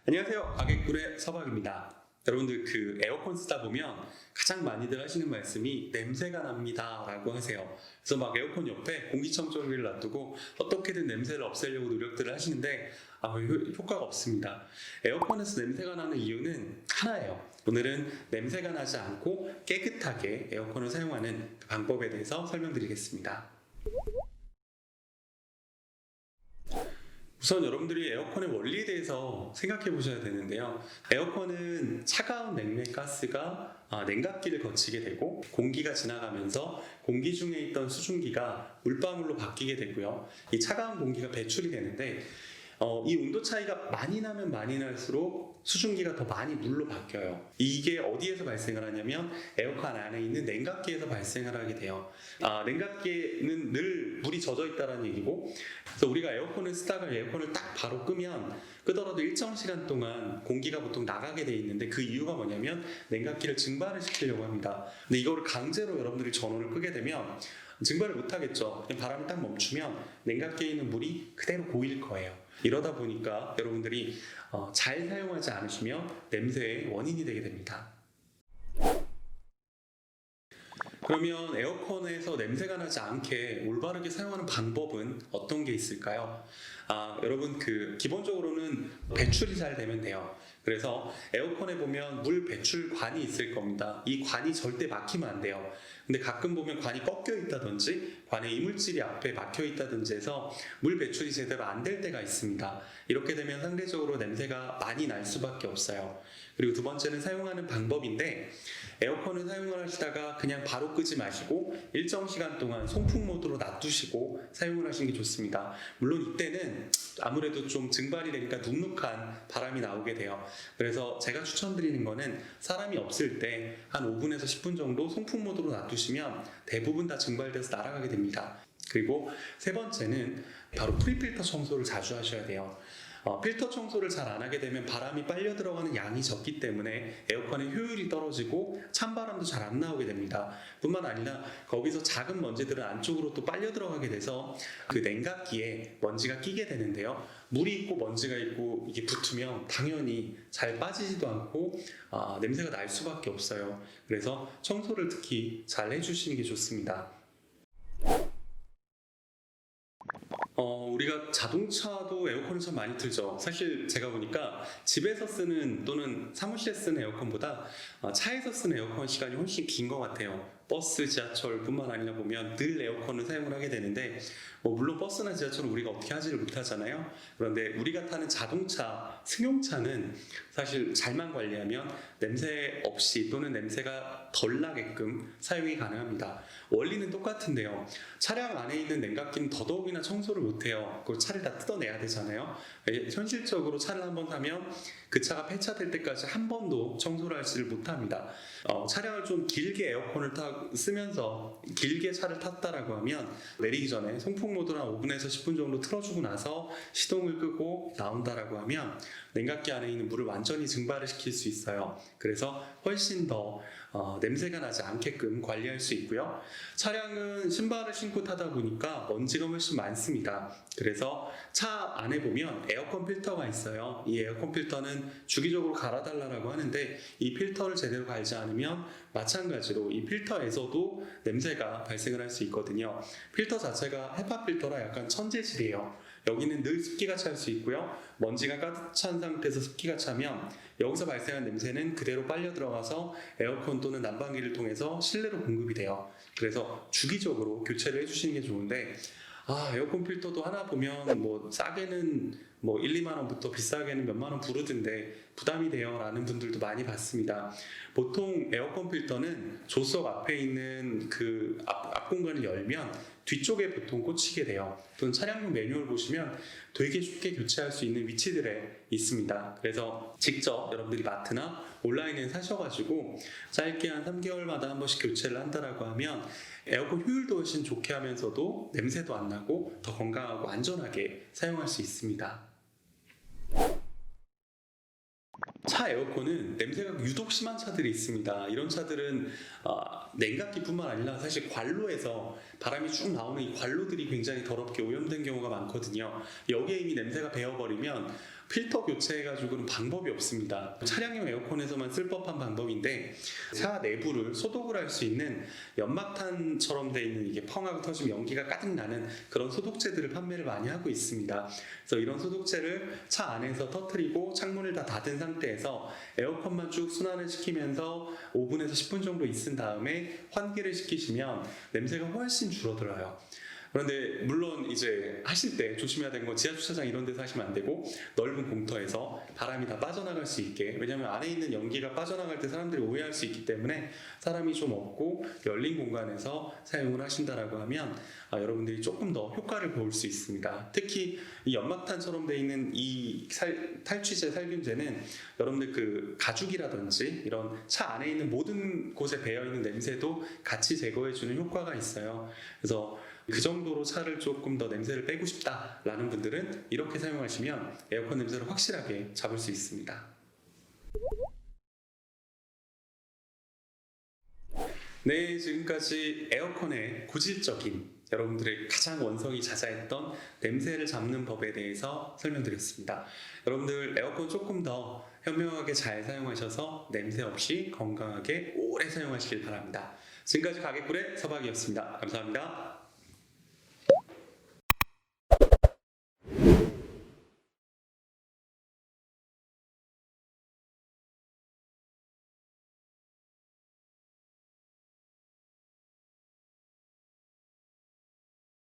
안녕하세요. 아객꿀의 서박입니다. 여러분들 에어컨 쓰다 보면 가장 많이들 하시는 말씀이 냄새가 납니다 라고 하세요. 그래서 막 에어컨 옆에 공기청정기를 놔두고 어떻게든 냄새를 없애려고 노력들을 하시는데 효과가 없습니다. 에어컨에서 냄새가 나는 이유는 하나예요. 오늘은 냄새가 나지 않고 깨끗하게 에어컨을 사용하는 그 방법에 대해서 설명드리겠습니다. 우선 여러분들이 에어컨의 원리에 대해서 생각해 보셔야 되는데요. 에어컨은 차가운 냉매가스가 냉각기를 거치게 되고 공기가 지나가면서 공기 중에 있던 수증기가 물방울로 바뀌게 되고요. 이 차가운 공기가 배출이 되는데 이 온도 차이가 많이 나면 많이 날수록 수증기가 더 많이 물로 바뀌어요. 이게 어디에서 발생을 하냐면 에어컨 안에 있는 냉각기에서 발생을 하게 돼요. 냉각기에는 늘 물이 젖어 있다는 얘기고, 그래서 우리가 에어컨을 쓰다가 에어컨을 딱 바로 끄더라도 일정 시간 동안 공기가 보통 나가게 돼 있는데, 그 이유가 뭐냐면 냉각기를 증발을 시키려고 합니다. 근데 이거를 강제로 여러분들이 전원을 끄게 되면 증발을 못 하겠죠. 그냥 바람이 딱 멈추면 냉각기에 있는 물이 그대로 고일 거예요. 이러다 보니까 여러분들이 잘 사용하지 않으시면 냄새의 원인이 되게 됩니다. 그러면 에어컨에서 냄새가 나지 않게 올바르게 사용하는 방법은 어떤 게 있을까요? 여러분 기본적으로는 배출이 잘 되면 돼요. 그래서 에어컨에 보면 물 배출관이 있을 겁니다. 이 관이 절대 막히면 안 돼요. 근데 가끔 보면 관이 꺾여 있다든지 관에 이물질이 앞에 막혀 있다든지 해서 물 배출이 제대로 안 될 때가 있습니다. 이렇게 되면 상대적으로 냄새가 많이 날 수밖에 없어요. 그리고 두 번째는 사용하는 방법인데, 에어컨을 사용을 하시다가 그냥 바로 끄지 마시고 일정 시간 동안 송풍 모드로 놔두시고 사용을 하시는 게 좋습니다. 물론 이때는 아무래도 좀 증발이 되니까 눅눅한 바람이 나오게 돼요. 그래서 제가 추천드리는 거는 사람이 없을 때 한 5분에서 10분 정도 송풍 모드로 놔두시면 대부분 다 증발돼서 날아가게 됩니다. 그리고 세 번째는 바로 프리필터 청소를 자주 하셔야 돼요. 필터 청소를 잘 안 하게 되면 바람이 빨려 들어가는 양이 적기 때문에 에어컨의 효율이 떨어지고 찬바람도 잘 안 나오게 됩니다. 뿐만 아니라 거기서 작은 먼지들은 안쪽으로 또 빨려 들어가게 돼서 그 냉각기에 먼지가 끼게 되는데요. 물이 있고 먼지가 있고 이게 붙으면 당연히 잘 빠지지도 않고 냄새가 날 수밖에 없어요. 그래서 청소를 특히 잘 해주시는 게 좋습니다. 우리가 자동차도 에어컨을 참 많이 틀죠. 사실 제가 보니까 집에서 쓰는 또는 사무실에 쓰는 에어컨보다 차에서 쓰는 에어컨 시간이 훨씬 긴 것 같아요. 버스, 지하철뿐만 아니라 보면 늘 에어컨을 사용을 하게 되는데, 물론 버스나 지하철은 우리가 어떻게 하지를 못하잖아요. 그런데 우리가 타는 자동차, 승용차는 사실 잘만 관리하면 냄새 없이 또는 냄새가 덜 나게끔 사용이 가능합니다. 원리는 똑같은데요. 차량 안에 있는 냉각기는 더더욱이나 청소를 못해요. 그 차를 다 뜯어내야 되잖아요. 현실적으로 차를 한번 사면 그 차가 폐차될 때까지 한 번도 청소를 하지를 못합니다. 차량을 좀 길게 에어컨을 쓰면서 길게 차를 탔다라고 하면 내리기 전에 송풍 모드로 한 5분에서 10분 정도 틀어주고 나서 시동을 끄고 나온다라고 하면 냉각기 안에 있는 물을 완전히 증발을 시킬 수 있어요. 그래서 훨씬 더 냄새가 나지 않게끔 관리할 수 있고요. 차량은 신발을 신고 타다 보니까 먼지가 훨씬 많습니다. 그래서 차 안에 보면 에어컨 필터가 있어요. 이 에어컨 필터는 주기적으로 갈아달라고 하는데, 이 필터를 제대로 갈지 않으면 마찬가지로 이 필터에서도 냄새가 발생을 할 수 있거든요. 필터 자체가 헤파 필터라 약간 천재질이에요. 여기는 늘 습기가 찰 수 있고요. 먼지가 가득 찬 상태에서 습기가 차면 여기서 발생한 냄새는 그대로 빨려 들어가서 에어컨 또는 난방기를 통해서 실내로 공급이 돼요. 그래서 주기적으로 교체를 해주시는 게 좋은데, 에어컨 필터도 하나 보면 싸게는 1, 2만 원부터 비싸게는 몇만 원 부르던데 부담이 돼요 라는 분들도 많이 봤습니다. 보통 에어컨 필터는 조석 앞에 있는 그 앞 공간을 열면 뒤쪽에 보통 꽂히게 돼요. 또는 차량용 매뉴얼 보시면 되게 쉽게 교체할 수 있는 위치들에 있습니다. 그래서 직접 여러분들이 마트나 온라인에 사셔가지고 짧게 한 3개월마다 한 번씩 교체를 한다라고 하면 에어컨 효율도 훨씬 좋게 하면서도 냄새도 안 나고 더 건강하고 안전하게 사용할 수 있습니다. 차 에어컨은 냄새가 유독 심한 차들이 있습니다. 이런 차들은 냉각기뿐만 아니라 사실 관로에서 바람이 쭉 나오는 이 관로들이 굉장히 더럽게 오염된 경우가 많거든요. 여기에 이미 냄새가 배어버리면 필터 교체해가지고는 방법이 없습니다. 차량용 에어컨에서만 쓸 법한 방법인데 차 내부를 소독을 할 수 있는 연막탄처럼 돼 있는 이게 펑하고 터지면 연기가 가득 나는 그런 소독제들을 판매를 많이 하고 있습니다. 그래서 이런 소독제를 차 안에서 터뜨리고 창문을 다 닫은 상태에서 에어컨만 쭉 순환을 시키면서 5분에서 10분 정도 있은 다음에 환기를 시키시면 냄새가 훨씬 줄어들어요. 그런데 물론 이제 하실 때 조심해야 되는 건 지하 주차장 이런 데서 하시면 안 되고 넓은 공터에서 바람이 다 빠져나갈 수 있게, 왜냐하면 안에 있는 연기가 빠져나갈 때 사람들이 오해할 수 있기 때문에 사람이 좀 없고 열린 공간에서 사용을 하신다라고 하면 여러분들이 조금 더 효과를 볼 수 있습니다. 특히 이 연막탄처럼 돼 있는 이 탈취제 살균제는 여러분들 그 가죽이라든지 이런 차 안에 있는 모든 곳에 배어 있는 냄새도 같이 제거해 주는 효과가 있어요. 그래서 그 정도로 차를 조금 더 냄새를 빼고 싶다라는 분들은 이렇게 사용하시면 에어컨 냄새를 확실하게 잡을 수 있습니다. 네, 지금까지 에어컨의 고질적인 여러분들의 가장 원성이 자자했던 냄새를 잡는 법에 대해서 설명드렸습니다. 여러분들 에어컨 조금 더 현명하게 잘 사용하셔서 냄새 없이 건강하게 오래 사용하시길 바랍니다. 지금까지 가게꿀의 서박이었습니다. 감사합니다.